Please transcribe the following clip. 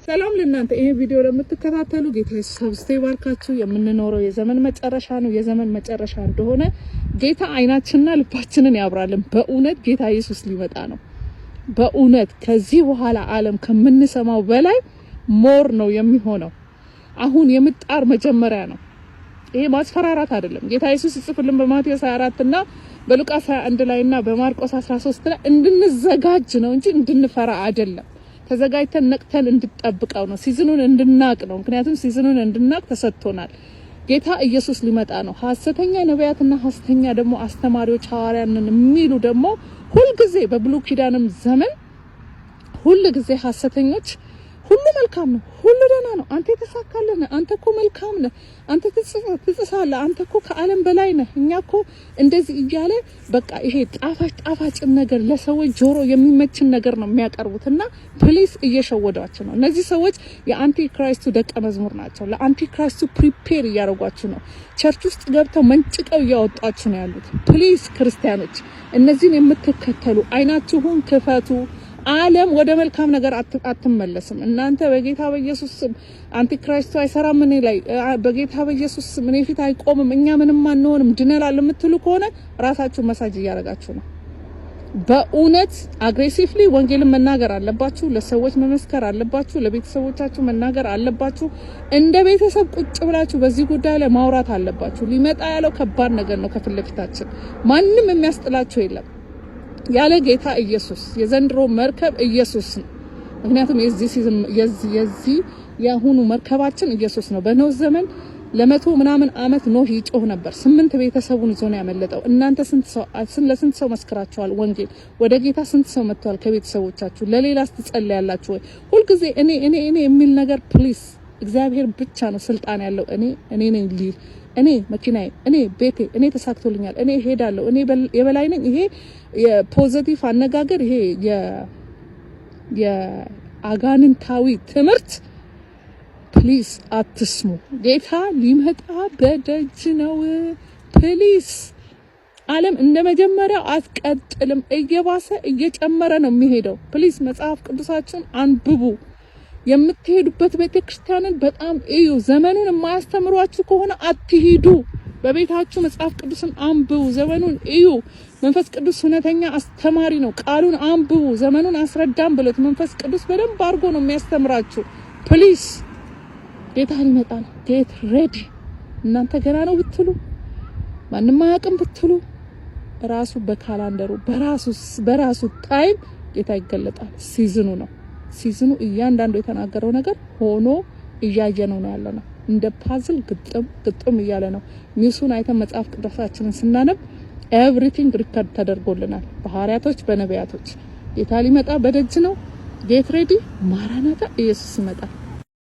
ሰላም ለእናንተ። ይሄ ቪዲዮ ለምትከታተሉ ጌታ ኢየሱስ ክርስቶስ ይባርካችሁ። የምንኖረው የዘመን መጨረሻ ነው። የዘመን መጨረሻ እንደሆነ ጌታ አይናችንና ልባችንን ያብራልን። በእውነት ጌታ ኢየሱስ ሊመጣ ነው። በእውነት ከዚህ በኋላ ዓለም ከምንሰማው በላይ ሞር ነው የሚሆነው። አሁን የምጣር መጀመሪያ ነው። ይሄ ማስፈራራት አይደለም። ጌታ ኢየሱስ ይጽፍልን በማቴዎስ 24 እና በሉቃስ 21 ላይና በማርቆስ 13 ላይ እንድንዘጋጅ ነው እንጂ እንድንፈራ አይደለም። ተዘጋጅተን ነቅተን እንድንጠብቀው ነው። ሲዝኑን እንድናቅ ነው። ምክንያቱም ሲዝኑን እንድናቅ ተሰጥቶናል። ጌታ ኢየሱስ ሊመጣ ነው። ሐሰተኛ ነቢያትና ሐሰተኛ ደግሞ አስተማሪዎች ሐዋርያንን የሚሉ ደግሞ ሁሉ ጊዜ በብሉይ ኪዳንም ዘመን ሁሉ ጊዜ ሐሰተኞች ሁሉ መልካም ነው፣ ሁሉ ደህና ነው፣ አንተ የተሳካለህ ነህ፣ አንተ እኮ መልካም ነህ፣ አንተ ትጽሳለህ፣ አንተ እኮ ከዓለም በላይ ነህ፣ እኛ እኮ እንደዚህ እያለ በቃ ይሄ ጣፋጭ ነገር ለሰዎች ጆሮ የሚመችን ነገር ነው የሚያቀርቡትና ፕሊስ እየሸወዷችሁ ነው። እነዚህ ሰዎች የአንቲ ክራይስቱ ደቀ መዝሙር ናቸው። ለአንቲ ክራይስቱ ፕሪፔር እያደረጓችሁ ነው። ቸርች ውስጥ ገብተው መንጭቀው እያወጣችሁ ነው ያሉት። ፕሊስ ክርስቲያኖች፣ እነዚህን የምትከተሉ አይናችሁን ክፈቱ። ዓለም ወደ መልካም ነገር አትመለስም። እናንተ በጌታ በኢየሱስ ስም አንቲክራይስቱ አይሰራም እኔ ላይ በጌታ በኢየሱስ ስም እኔ ፊት አይቆምም፣ እኛ ምንም አንሆንም ድነናል የምትሉ ከሆነ ራሳችሁ መሳጅ እያረጋችሁ ነው። በእውነት አግሬሲቭሊ ወንጌልን መናገር አለባችሁ። ለሰዎች መመስከር አለባችሁ። ለቤተሰቦቻችሁ መናገር አለባችሁ። እንደ ቤተሰብ ቁጭ ብላችሁ በዚህ ጉዳይ ላይ ማውራት አለባችሁ። ሊመጣ ያለው ከባድ ነገር ነው ከፊት ለፊታችን። ማንም የሚያስጥላችሁ የለም ያለ ጌታ ኢየሱስ። የዘንድሮ መርከብ ኢየሱስ ነው። ምክንያቱም የዚህ የአሁኑ መርከባችን ኢየሱስ ነው። በኖህ ዘመን ለ100 ምናምን አመት ኖህ ይጮህ ነበር። 8 ቤተሰቡን ይዞ ነው ያመለጠው። እናንተ ለስንት ሰው መስክራችኋል ወንጌል? ወደ ጌታ ስንት ሰው መጥቷል ከቤተሰቦቻችሁ? ለሌላስ ትጸልያላችሁ ወይ? ሁልጊዜ እኔ የሚል ነገር ፕሊስ። እግዚአብሔር ብቻ ነው ስልጣን ያለው። እኔ ነኝ ሊል እኔ መኪናዬ፣ እኔ ቤቴ፣ እኔ ተሳክቶልኛል፣ እኔ ሄዳለሁ፣ እኔ የበላይ ነኝ። ይሄ የፖዚቲቭ አነጋገር፣ ይሄ የአጋንንታዊ ትምህርት ፕሊስ አትስሙ። ጌታ ሊመጣ በደጅ ነው። ፕሊስ ዓለም እንደ መጀመሪያው አትቀጥልም። እየባሰ እየጨመረ ነው የሚሄደው። ፕሊስ መጽሐፍ ቅዱሳችሁን አንብቡ። የምትሄዱበት ቤተክርስቲያንን በጣም እዩ። ዘመኑን የማያስተምሯችሁ ከሆነ አትሂዱ። በቤታችሁ መጽሐፍ ቅዱስን አንብቡ። ዘመኑን እዩ። መንፈስ ቅዱስ እውነተኛ አስተማሪ ነው። ቃሉን አንብቡ። ዘመኑን አስረዳም ብሎት መንፈስ ቅዱስ በደንብ አድርጎ ነው የሚያስተምራችሁ። ፕሊስ ጌታ ሊመጣ ነው። ጌት ሬዲ። እናንተ ገና ነው ብትሉ፣ ማንም አያውቅም ብትሉ፣ ራሱ በካላንደሩ በራሱ ታይም ጌታ ይገለጣል። ሲዝኑ ነው። ሲዝኑ እያንዳንዱ የተናገረው ነገር ሆኖ እያየነው ነው ያለነው። እንደ ፓዝል ግጥም እያለ ነው። ኒውሱን አይተን መጽሐፍ ቅዱሳችንን ስናነብ ኤቭሪቲንግ ሪከርድ ተደርጎልናል። በሐዋርያቶች በነቢያቶች ጌታ ሊመጣ በደጅ ነው። ጌት ሬዲ። ማራናታ ኢየሱስ ይመጣል።